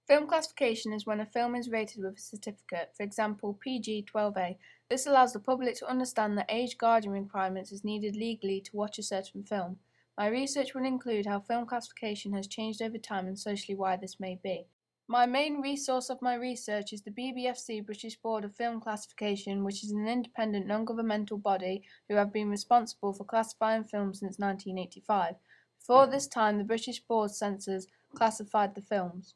Film classification is when a film is rated with a certificate, for example PG-12A. This allows the public to understand that age guardian requirements is needed legally to watch a certain film. My research will include how film classification has changed over time and socially why this may be. My main resource of my research is the BBFC British Board of Film Classification, which is an independent non-governmental body who have been responsible for classifying films since 1985. Before this time, the British Board censors classified the films.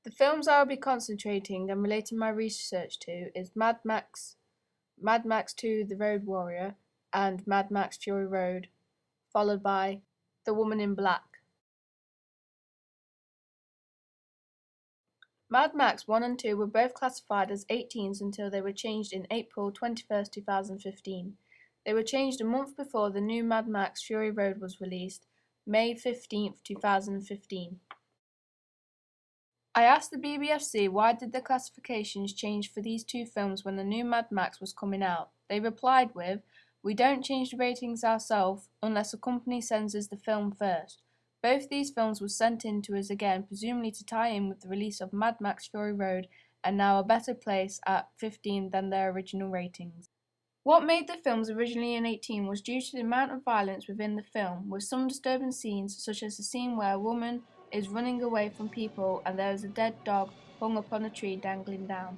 The films I will be concentrating and relating my research to is Mad Max 2 The Road Warrior, and Mad Max Fury Road, followed by The Woman in Black. Mad Max 1 and 2 were both classified as 18s until they were changed in April 21st, 2015. They were changed a month before the new Mad Max Fury Road was released, May 15th, 2015. I asked the BBFC why did the classifications change for these two films when the new Mad Max was coming out. They replied with, "We don't change the ratings ourselves unless a company censors the film first." Both these films were sent in to us again, presumably to tie in with the release of Mad Max Fury Road, and now a better place at 15 than their original ratings. What made the films originally an 18 was due to the amount of violence within the film, with some disturbing scenes such as the scene where a woman is running away from people and there is a dead dog hung upon a tree dangling down.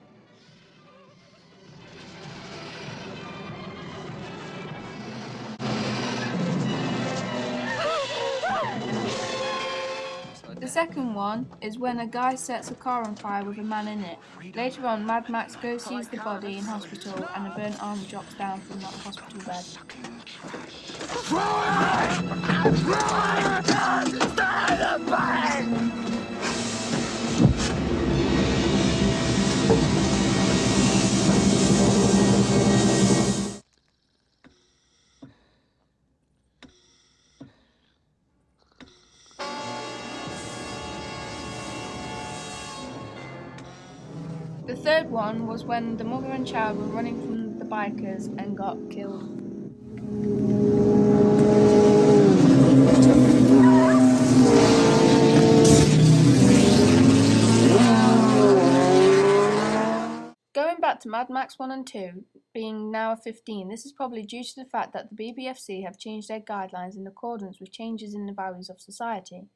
The second one is when a guy sets a car on fire with a man in it. Later on, Mad Max goes sees the body in hospital and a burnt arm drops down from that hospital bed. The third one was when the mother and child were running from the bikers and got killed. Going back to Mad Max 1 and 2 being now 15, this is probably due to the fact that the BBFC have changed their guidelines in accordance with changes in the values of society.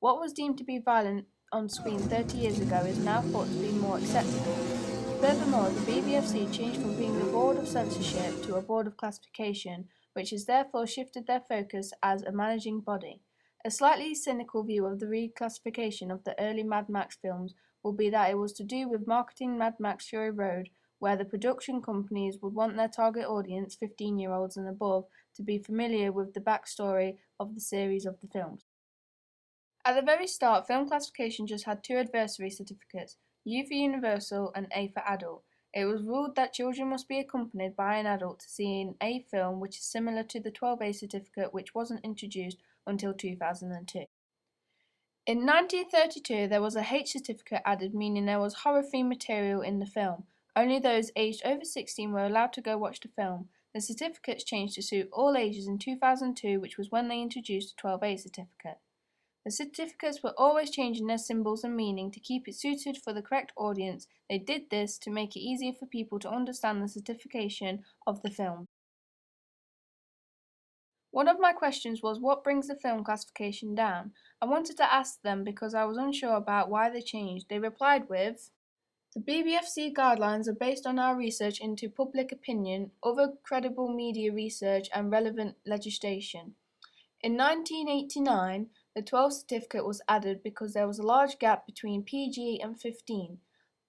What was deemed to be violent on screen 30 years ago is now thought to be more acceptable. Furthermore, the BBFC changed from being the board of censorship to a board of classification, which has therefore shifted their focus as a managing body. A slightly cynical view of the reclassification of the early Mad Max films will be that it was to do with marketing Mad Max Fury Road, where the production companies would want their target audience, 15-year-olds and above, to be familiar with the backstory of the series of the films. At the very start, film classification just had two adversary certificates, U for Universal and A for Adult. It was ruled that children must be accompanied by an adult to see an A film, which is similar to the 12A certificate, which wasn't introduced until 2002. In 1932, there was a H certificate added, meaning there was horror-themed material in the film. Only those aged over 16 were allowed to go watch the film. The certificates changed to suit all ages in 2002, which was when they introduced the 12A certificate. The certificates were always changing their symbols and meaning to keep it suited for the correct audience. They did this to make it easier for people to understand the certification of the film. One of my questions was what brings the film classification down? I wanted to ask them because I was unsure about why they changed. They replied with, "The BBFC guidelines are based on our research into public opinion, other credible media research and relevant legislation. In 1989, the 12 certificate was added because there was a large gap between PG and 15.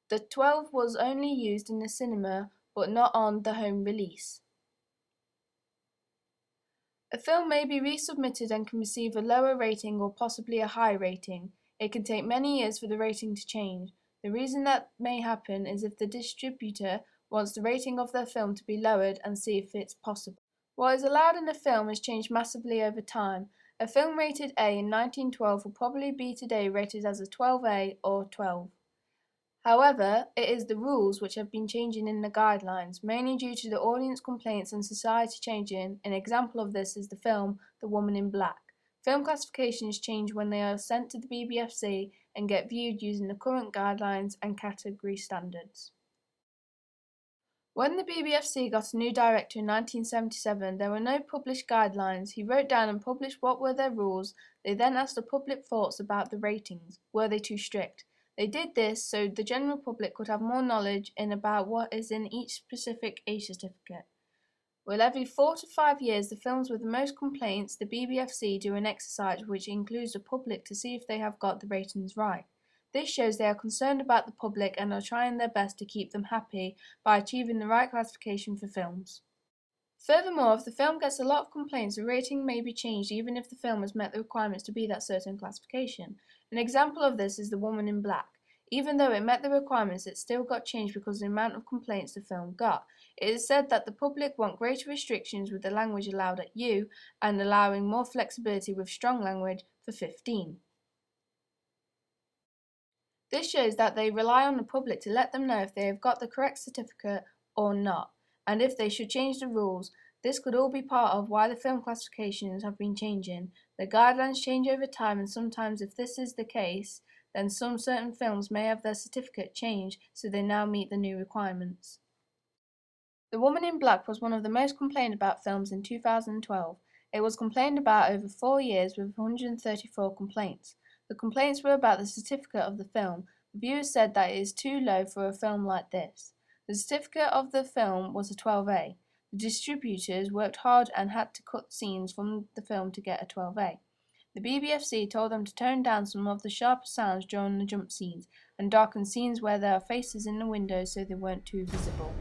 The 12 was only used in the cinema but not on the home release. A film may be resubmitted and can receive a lower rating or possibly a high rating. It can take many years for the rating to change. The reason that may happen is if the distributor wants the rating of their film to be lowered and see if it's possible. What is allowed in a film has changed massively over time. A film rated A in 1912 will probably be today rated as a 12A or 12. However, it is the rules which have been changing in the guidelines, mainly due to the audience complaints and society changing. An example of this is the film The Woman in Black. Film classifications change when they are sent to the BBFC and get viewed using the current guidelines and category standards. When the BBFC got a new director in 1977, there were no published guidelines. He wrote down and published what were their rules. They then asked the public thoughts about the ratings. Were they too strict? They did this so the general public could have more knowledge about what is in each specific age certificate. Well, every 4 to 5 years, the films with the most complaints, the BBFC do an exercise which includes the public to see if they have got the ratings right. This shows they are concerned about the public and are trying their best to keep them happy by achieving the right classification for films. Furthermore, if the film gets a lot of complaints, the rating may be changed even if the film has met the requirements to be that certain classification. An example of this is The Woman in Black. Even though it met the requirements, it still got changed because of the amount of complaints the film got. It is said that the public want greater restrictions with the language allowed at U and allowing more flexibility with strong language for 15. This shows that they rely on the public to let them know if they have got the correct certificate or not, and if they should change the rules. This could all be part of why the film classifications have been changing. The guidelines change over time, and sometimes if this is the case, then some certain films may have their certificate changed so they now meet the new requirements. The Woman in Black was one of the most complained about films in 2012. It was complained about over 4 years with 134 complaints. The complaints were about the certificate of the film. The viewers said that it is too low for a film like this. The certificate of the film was a 12A. The distributors worked hard and had to cut scenes from the film to get a 12A. The BBFC told them to tone down some of the sharper sounds during the jump scenes and darken scenes where there are faces in the windows so they weren't too visible.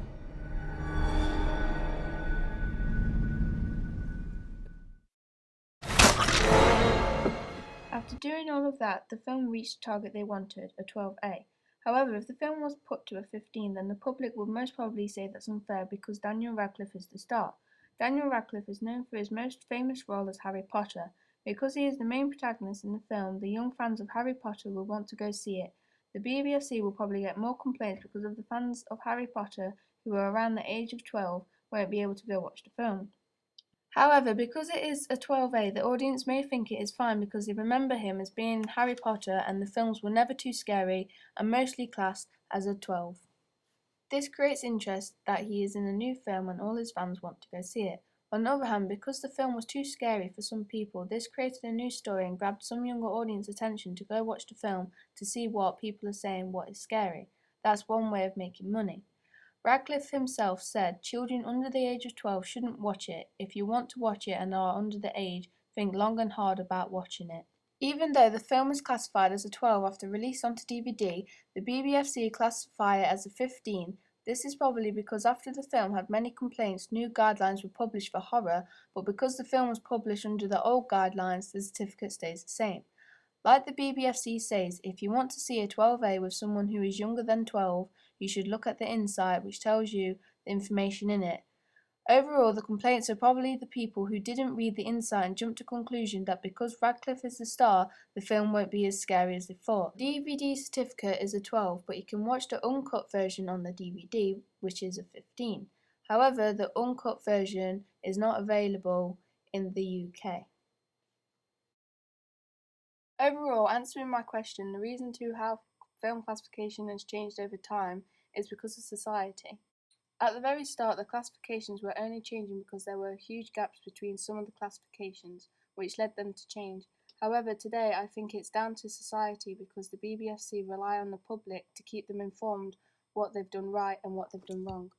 After doing all of that, the film reached the target they wanted, a 12A. However, if the film was put to a 15, then the public would most probably say that's unfair because Daniel Radcliffe is the star. Daniel Radcliffe is known for his most famous role as Harry Potter. Because he is the main protagonist in the film, the young fans of Harry Potter will want to go see it. The BBFC will probably get more complaints because of the fans of Harry Potter who are around the age of 12 won't be able to go watch the film. However, because it is a 12A, the audience may think it is fine because they remember him as being Harry Potter and the films were never too scary and mostly classed as a 12. This creates interest that he is in a new film and all his fans want to go see it. On the other hand, because the film was too scary for some people, this created a new story and grabbed some younger audience attention to go watch the film to see what people are saying what is scary. That's one way of making money. Radcliffe himself said children under the age of 12 shouldn't watch it. If you want to watch it and are under the age, think long and hard about watching it. Even though the film is classified as a 12 after release onto DVD, the BBFC classify it as a 15. This is probably because after the film had many complaints, new guidelines were published for horror, but because the film was published under the old guidelines, the certificate stays the same. Like the BBFC says, if you want to see a 12A with someone who is younger than 12, you should look at the inside, which tells you the information in it. Overall, the complaints are probably the people who didn't read the inside and jumped to the conclusion that because Radcliffe is the star, the film won't be as scary as they thought. The DVD certificate is a 12, but you can watch the uncut version on the DVD, which is a 15. However, the uncut version is not available in the UK. Overall, answering my question, the reason to how film classification has changed over time is because of society. At the very start, the classifications were only changing because there were huge gaps between some of the classifications, which led them to change. However, today I think it's down to society because the BBFC rely on the public to keep them informed what they've done right and what they've done wrong.